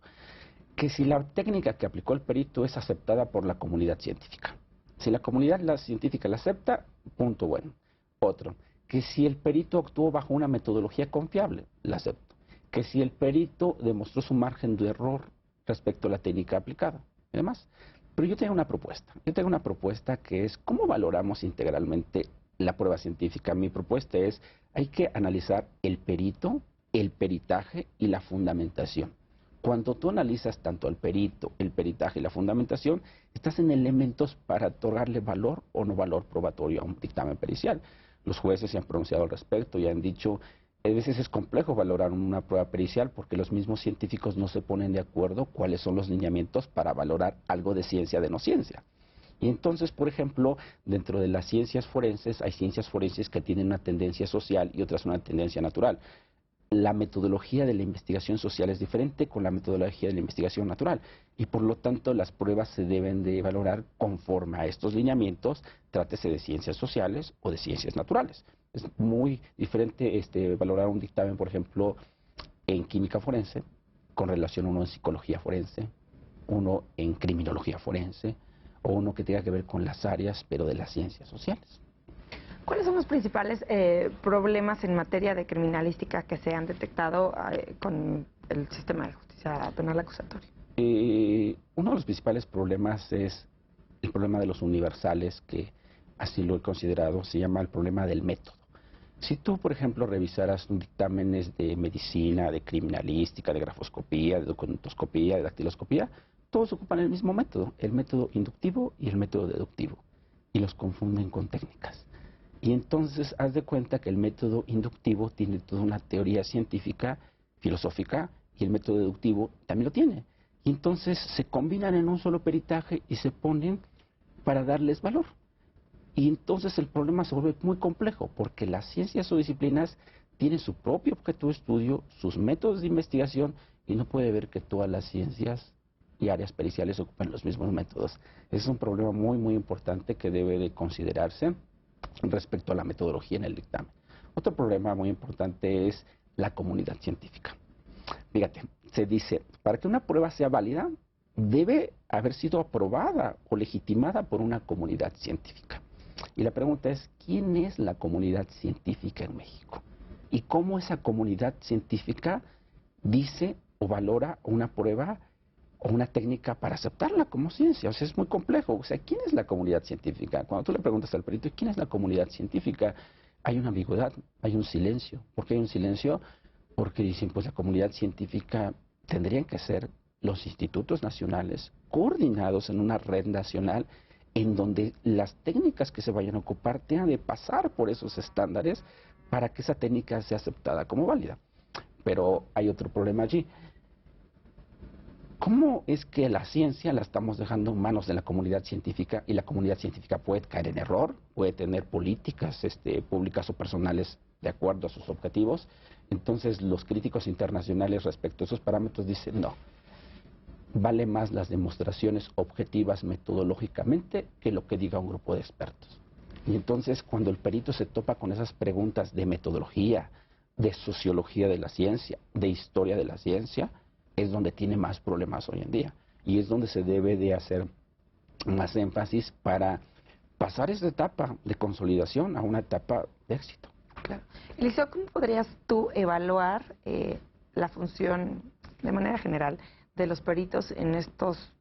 que si la técnica que aplicó el perito es aceptada por la comunidad científica. Si la comunidad científica la acepta, punto bueno. Otro, que si el perito actuó bajo una metodología confiable, la acepto. Que si el perito demostró su margen de error respecto a la técnica aplicada, y demás. Pero yo tengo una propuesta. Yo tengo una propuesta que es, ¿cómo valoramos integralmente la prueba científica? Mi propuesta es, hay que analizar el perito, el peritaje y la fundamentación. Cuando tú analizas tanto el perito, el peritaje y la fundamentación, estás en elementos para otorgarle valor o no valor probatorio a un dictamen pericial. Los jueces se han pronunciado al respecto y han dicho, a veces es complejo valorar una prueba pericial porque los mismos científicos no se ponen de acuerdo cuáles son los lineamientos para valorar algo de ciencia de no ciencia. Y entonces, por ejemplo, dentro de las ciencias forenses, hay ciencias forenses que tienen una tendencia social y otras una tendencia natural. La metodología de la investigación social es diferente con la metodología de la investigación natural y por lo tanto las pruebas se deben de valorar conforme a estos lineamientos, trátese de ciencias sociales o de ciencias naturales. Es muy diferente valorar un dictamen, por ejemplo, en química forense con relación a uno en psicología forense, uno en criminología forense o uno que tenga que ver con las áreas pero de las ciencias sociales. ¿Cuáles son los principales problemas en materia de criminalística que se han detectado con el sistema de justicia penal acusatorio? Uno de los principales problemas es el problema de los universales, que así lo he considerado, se llama el problema del método. Si tú, por ejemplo, revisaras dictámenes de medicina, de criminalística, de grafoscopía, de documentoscopía, de dactiloscopía, todos ocupan el mismo método, el método inductivo y el método deductivo, y los confunden con técnicas. Y entonces haz de cuenta que el método inductivo tiene toda una teoría científica, filosófica, y el método deductivo también lo tiene. Y entonces se combinan en un solo peritaje y se ponen para darles valor. Y entonces el problema se vuelve muy complejo, porque las ciencias o disciplinas tienen su propio objeto de estudio, sus métodos de investigación, y no puede ver que todas las ciencias y áreas periciales ocupen los mismos métodos. Es un problema muy, muy importante que debe de considerarse respecto a la metodología en el dictamen. Otro problema muy importante es la comunidad científica. Fíjate, se dice, para que una prueba sea válida, debe haber sido aprobada o legitimada por una comunidad científica. Y la pregunta es, ¿quién es la comunidad científica en México? ¿Y cómo esa comunidad científica dice o valora una prueba o una técnica para aceptarla como ciencia? O sea, es muy complejo. O sea, ¿quién es la comunidad científica? Cuando tú le preguntas al perito, ¿quién es la comunidad científica? Hay una ambigüedad, hay un silencio. ¿Por qué hay un silencio? Porque dicen, pues la comunidad científica tendrían que ser los institutos nacionales coordinados en una red nacional en donde las técnicas que se vayan a ocupar tengan de pasar por esos estándares para que esa técnica sea aceptada como válida. Pero hay otro problema allí. ¿Cómo es que la ciencia la estamos dejando en manos de la comunidad científica y la comunidad científica puede caer en error, puede tener políticas públicas o personales de acuerdo a sus objetivos? Entonces los críticos internacionales respecto a esos parámetros dicen no, vale más las demostraciones objetivas metodológicamente que lo que diga un grupo de expertos. Y entonces cuando el perito se topa con esas preguntas de metodología, de sociología de la ciencia, de historia de la ciencia, es donde tiene más problemas hoy en día. Y es donde se debe de hacer más énfasis para pasar esa etapa de consolidación a una etapa de éxito. Claro. Eliseo, ¿cómo podrías tú evaluar la función, de manera general, de los peritos en estos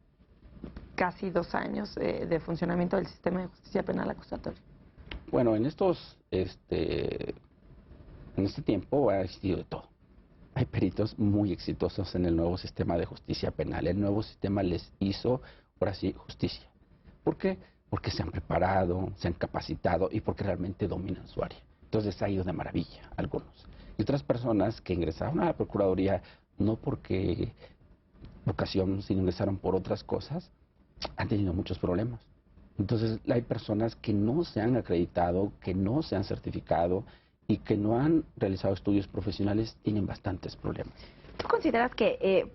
casi 2 años de funcionamiento del sistema de justicia penal acusatoria? Bueno, en este tiempo ha existido de todo. Hay peritos muy exitosos en el nuevo sistema de justicia penal. El nuevo sistema les hizo, ahora sí, justicia. ¿Por qué? Porque se han preparado, se han capacitado y porque realmente dominan su área. Entonces ha ido de maravilla algunos. Y otras personas que ingresaron a la Procuraduría no porque vocación, sino ingresaron por otras cosas, han tenido muchos problemas. Entonces hay personas que no se han acreditado, que no se han certificado y que no han realizado estudios profesionales, tienen bastantes problemas. ¿Tú consideras que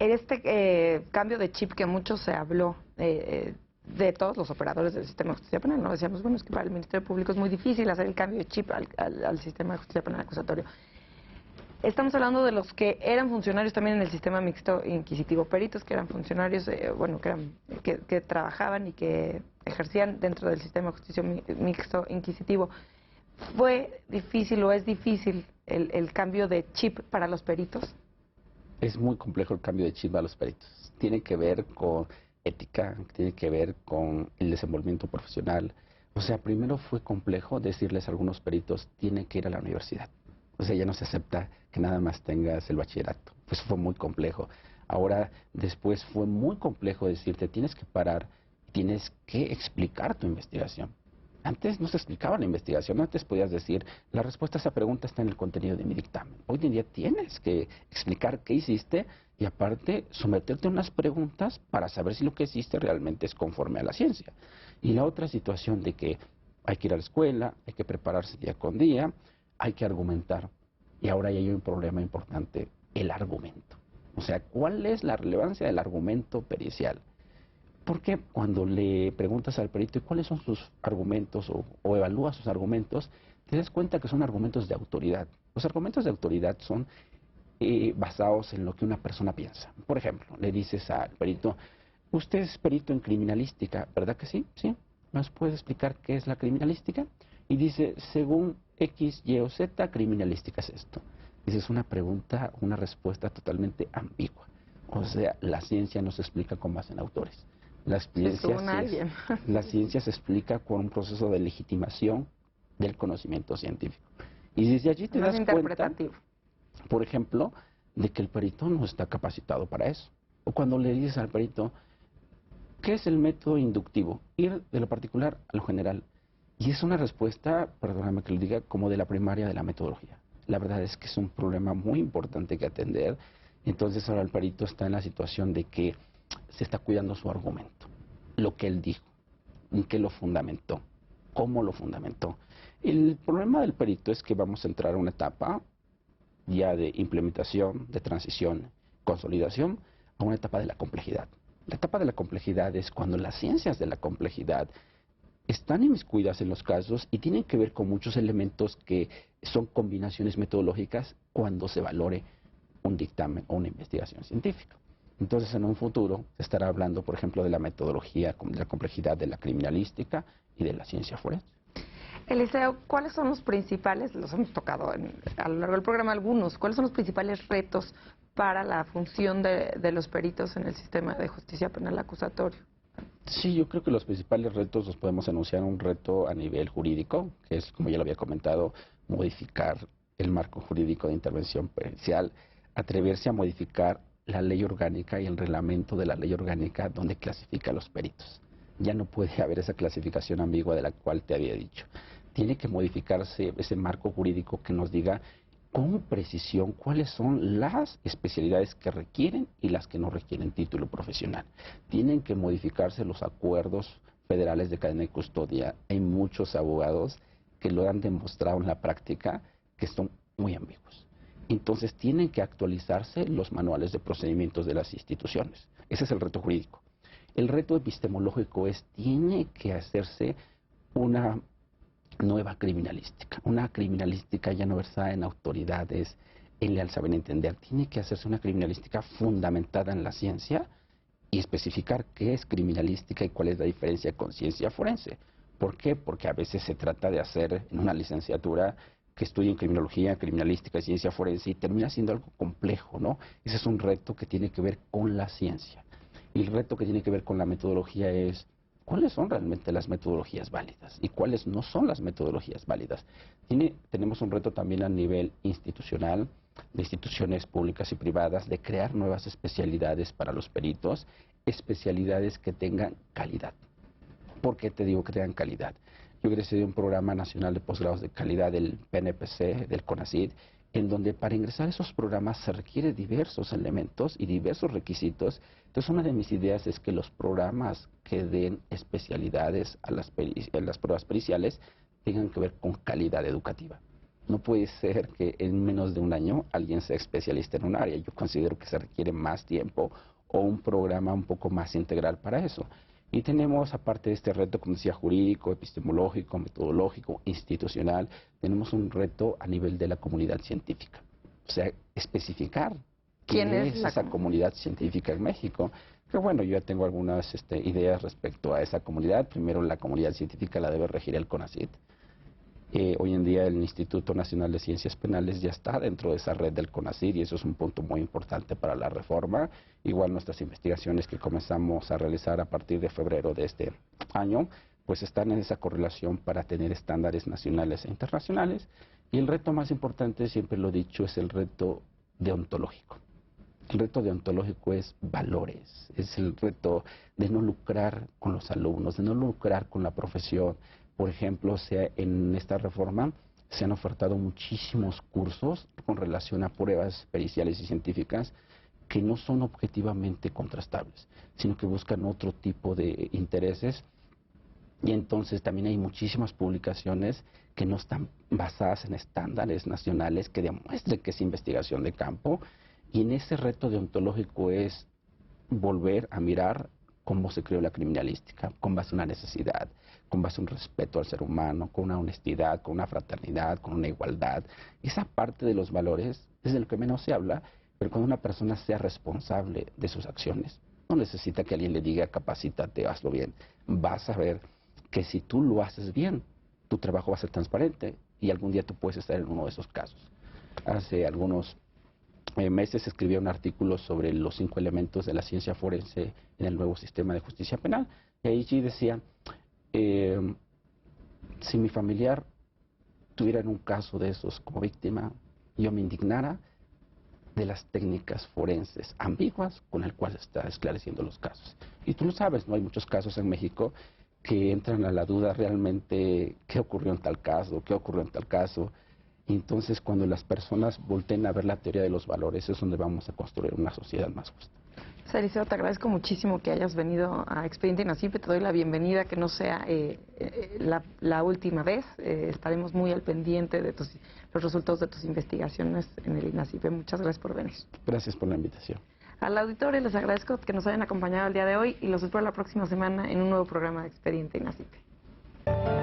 en este cambio de chip que mucho se habló de todos los operadores del sistema de justicia penal, no decíamos, bueno, es que para el Ministerio Público es muy difícil hacer el cambio de chip al sistema de justicia penal acusatorio? Estamos hablando de los que eran funcionarios también en el sistema mixto inquisitivo, peritos que eran funcionarios, bueno, que trabajaban y que ejercían dentro del sistema de justicia mixto inquisitivo. ¿Fue difícil o es difícil el cambio de chip para los peritos? Es muy complejo el cambio de chip a los peritos. Tiene que ver con ética, tiene que ver con el desenvolvimiento profesional. O sea, primero fue complejo decirles a algunos peritos, tienen que ir a la universidad. O sea, ya no se acepta que nada más tengas el bachillerato. Pues fue muy complejo. Ahora, después fue muy complejo decirte, tienes que parar, tienes que explicar tu investigación. Antes no se explicaba la investigación, antes podías decir, la respuesta a esa pregunta está en el contenido de mi dictamen. Hoy en día tienes que explicar qué hiciste y aparte someterte a unas preguntas para saber si lo que hiciste realmente es conforme a la ciencia. Y la otra situación de que hay que ir a la escuela, hay que prepararse día con día, hay que argumentar. Y ahora ya hay un problema importante, el argumento. O sea, ¿cuál es la relevancia del argumento pericial? Porque cuando le preguntas al perito cuáles son sus argumentos o evalúas sus argumentos, te das cuenta que son argumentos de autoridad. Los argumentos de autoridad son basados en lo que una persona piensa. Por ejemplo, le dices al perito, usted es perito en criminalística, ¿verdad que sí? ¿Sí? ¿Nos puede explicar qué es la criminalística? Y dice, según X, Y o Z, criminalística es esto. Esa es una pregunta, una respuesta totalmente ambigua. O sea, la ciencia no se explica con base en autores. La ciencia se explica con un proceso de legitimación del conocimiento científico. Y desde allí te das cuenta, por ejemplo, de que el perito no está capacitado para eso. O cuando le dices al perito, ¿qué es el método inductivo? Ir de lo particular a lo general. Y es una respuesta, perdóname que lo diga, como de la primaria de la metodología. La verdad es que es un problema muy importante que atender. Entonces ahora el perito está en la situación de que se está cuidando su argumento, lo que él dijo, en qué lo fundamentó, cómo lo fundamentó. El problema del perito es que vamos a entrar a una etapa ya de implementación, de transición, consolidación, a una etapa de la complejidad. La etapa de la complejidad es cuando las ciencias de la complejidad están inmiscuidas en los casos y tienen que ver con muchos elementos que son combinaciones metodológicas cuando se valore un dictamen o una investigación científica. Entonces, en un futuro se estará hablando, por ejemplo, de la metodología, de la complejidad de la criminalística y de la ciencia forense. Eliseo, ¿cuáles son los principales, los hemos tocado a lo largo del programa algunos, cuáles son los principales retos para la función de los peritos en el sistema de justicia penal acusatorio? Sí, yo creo que los principales retos los podemos anunciar. Un reto a nivel jurídico, que es, como ya lo había comentado, modificar el marco jurídico de intervención pericial, atreverse a modificar la ley orgánica y el reglamento de la ley orgánica donde clasifica a los peritos. Ya no puede haber esa clasificación ambigua de la cual te había dicho. Tiene que modificarse ese marco jurídico que nos diga con precisión cuáles son las especialidades que requieren y las que no requieren título profesional. Tienen que modificarse los acuerdos federales de cadena y custodia. Hay muchos abogados que lo han demostrado en la práctica que son muy ambiguos. Entonces tienen que actualizarse los manuales de procedimientos de las instituciones. Ese es el reto jurídico. El reto epistemológico es, tiene que hacerse una nueva criminalística. Una criminalística ya no versada en autoridades, en el saber entender. Tiene que hacerse una criminalística fundamentada en la ciencia y especificar qué es criminalística y cuál es la diferencia con ciencia forense. ¿Por qué? Porque a veces se trata de hacer en una licenciatura que estudien criminología, criminalística y ciencia forense y termina siendo algo complejo, ¿no? Ese es un reto que tiene que ver con la ciencia. Y el reto que tiene que ver con la metodología es cuáles son realmente las metodologías válidas y cuáles no son las metodologías válidas. Tenemos un reto también a nivel institucional, de instituciones públicas y privadas, de crear nuevas especialidades para los peritos, especialidades que tengan calidad. ¿Por qué te digo que tengan calidad? Yo egresé de un programa nacional de posgrados de calidad del PNPC, del CONACYT, en donde para ingresar a esos programas se requiere diversos elementos y diversos requisitos. Entonces, una de mis ideas es que los programas que den especialidades a las pruebas periciales tengan que ver con calidad educativa. No puede ser que en menos de un año alguien sea especialista en un área. Yo considero que se requiere más tiempo o un programa un poco más integral para eso. Y tenemos, aparte de este reto, como decía, jurídico, epistemológico, metodológico, institucional, tenemos un reto a nivel de la comunidad científica. O sea, especificar quién es esa comunidad científica en México. Pero bueno, yo ya tengo algunas ideas respecto a esa comunidad. Primero, la comunidad científica la debe regir el CONACYT. Hoy en día el Instituto Nacional de Ciencias Penales ya está dentro de esa red del CONACYT y eso es un punto muy importante para la reforma. Igual nuestras investigaciones que comenzamos a realizar a partir de febrero de este año, pues están en esa correlación para tener estándares nacionales e internacionales. Y el reto más importante, siempre lo he dicho, es el reto deontológico. El reto deontológico es valores, es el reto de no lucrar con los alumnos, de no lucrar con la profesión. Por ejemplo, en esta reforma se han ofertado muchísimos cursos con relación a pruebas periciales y científicas que no son objetivamente contrastables, sino que buscan otro tipo de intereses. Y entonces también hay muchísimas publicaciones que no están basadas en estándares nacionales que demuestren que es investigación de campo. Y en ese reto deontológico es volver a mirar cómo se creó la criminalística, con base a una necesidad, con base a un respeto al ser humano, con una honestidad, con una fraternidad, con una igualdad. Esa parte de los valores es de lo que menos se habla, pero cuando una persona sea responsable de sus acciones, no necesita que alguien le diga capacítate, hazlo bien. Vas a ver que si tú lo haces bien, tu trabajo va a ser transparente y algún día tú puedes estar en uno de esos casos. Hace algunos meses escribí un artículo sobre los 5 elementos de la ciencia forense en el nuevo sistema de justicia penal. Y allí decía, si mi familiar tuviera en un caso de esos como víctima, yo me indignara de las técnicas forenses ambiguas con el cual se está esclareciendo los casos. Y tú lo sabes, ¿no? Hay muchos casos en México que entran a la duda realmente qué ocurrió en tal caso, qué ocurrió en tal caso. Y entonces cuando las personas volteen a ver la teoría de los valores es donde vamos a construir una sociedad más justa. Eliseo, te agradezco muchísimo que hayas venido a Expediente INACIPE. Te doy la bienvenida, que no sea la última vez. Estaremos muy al pendiente de los resultados de tus investigaciones en el INACIPE. Muchas gracias por venir. Gracias por la invitación. Al auditorio les agradezco que nos hayan acompañado el día de hoy y los espero la próxima semana en un nuevo programa de Expediente INACIPE.